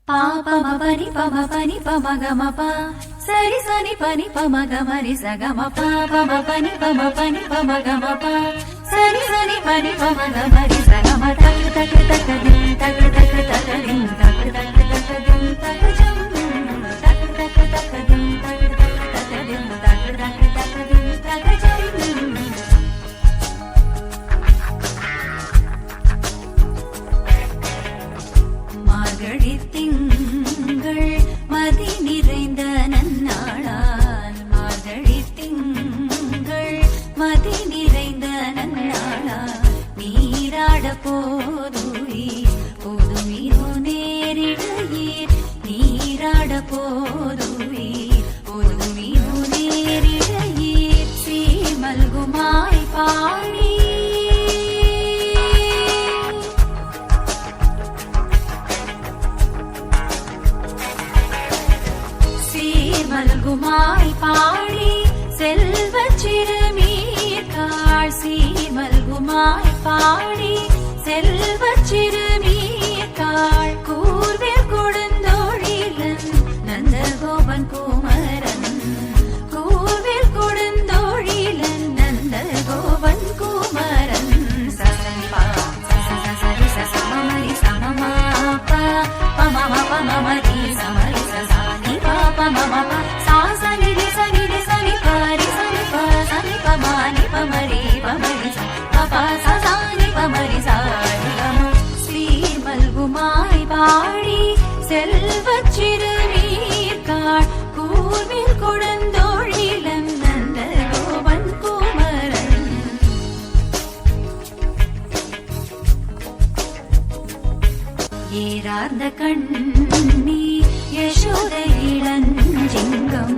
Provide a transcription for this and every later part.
పాప మపని పమపని పమగమప సరి సని పని పమగమరి సగమప పమపని పమపని పమగమప సరి సని పని పమగమరి సగమ తక తక తక దిం తక తక తక దిం తక తక తక దిం తక జం తక తక తక దిం తక తక తక దిం తక తక తక దిం తక జం மார்கழி திங்கள் மதி நிறைந்த நன்னாளால் மார்கழி திங்கள் மதி நிறைந்த நன்னாளால் நீராட போதுவீர் போதுமீரோ நேரிடையீர் நீராட போதுவீர் போதுமீரோ நேரிடையீர் சீமல்குமாய் பாடி மல்குமாய் பாடி செல்வ சிறுமீர்காள் சீமல்குமாய் பாடி செல்வ சிறுமீர்காள் கூர்வேல் கொடுந்தோழிலன் நந்தகோபன் குமரன் கூர்வேல் கொடுந்தோழிலன் நந்தகோபன் குமரன் சசனிபா சசசரி சசமரி சமமாப பமம பமமரி சமரி சசானி பமம சாசனி சனி சனி பரி சனி ப சனி பமனி பமரி பமரி பப சசானி பமரி சாரிகம ஸ்ரீமல்குமாய் பாடி செல்வச் சிறுமீர்காள் கூர்வேல் கொடுந்தோழிலன் நந்தகோபன் குமரன் ஏரார்ந்த கண்ணி யசோத இளஞ்சிங்கம்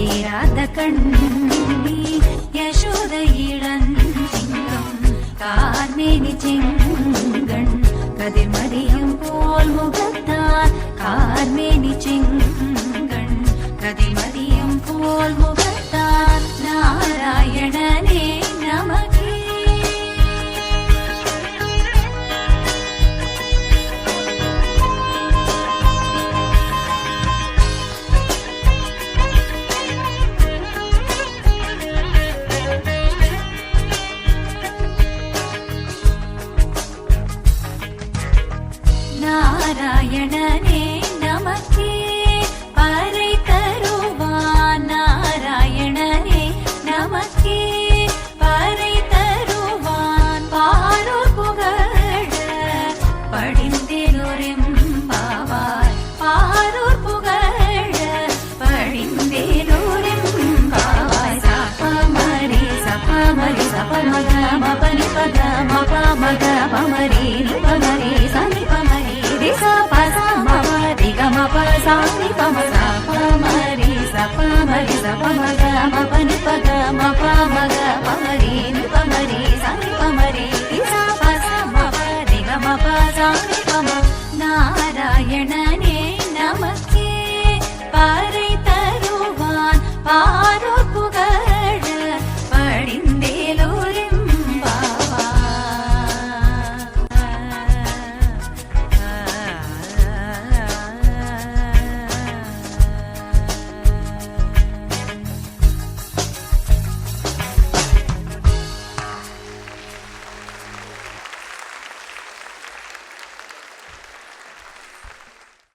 ஏராத கண்ணி யசோத இளஞ்சிங்கம் கார்மேனி செங்கண் கதிர்மதியம் போல் முகத்தான் கார்மேனி செங்கண் கதிர்மதியம் போல் முகத்தான் நாராயணனே நமக்கே நாராயணனே நமக்கே பறை தருவான் நாராயணனே நமக்கே பறை தருவான் பாரூர் புகழ படிந்தேலோரெம்பாவாய் பாரூர் புகழ படிந்தேலோரெம்பாவாய் சபமரி சபமரி சபமக மபனி பக மப மக பமரி நிபமரி சனி பமரி ரிசா பசா மப ரிகமப சானி பம சபமரி சபமரி சபமக மபனி பக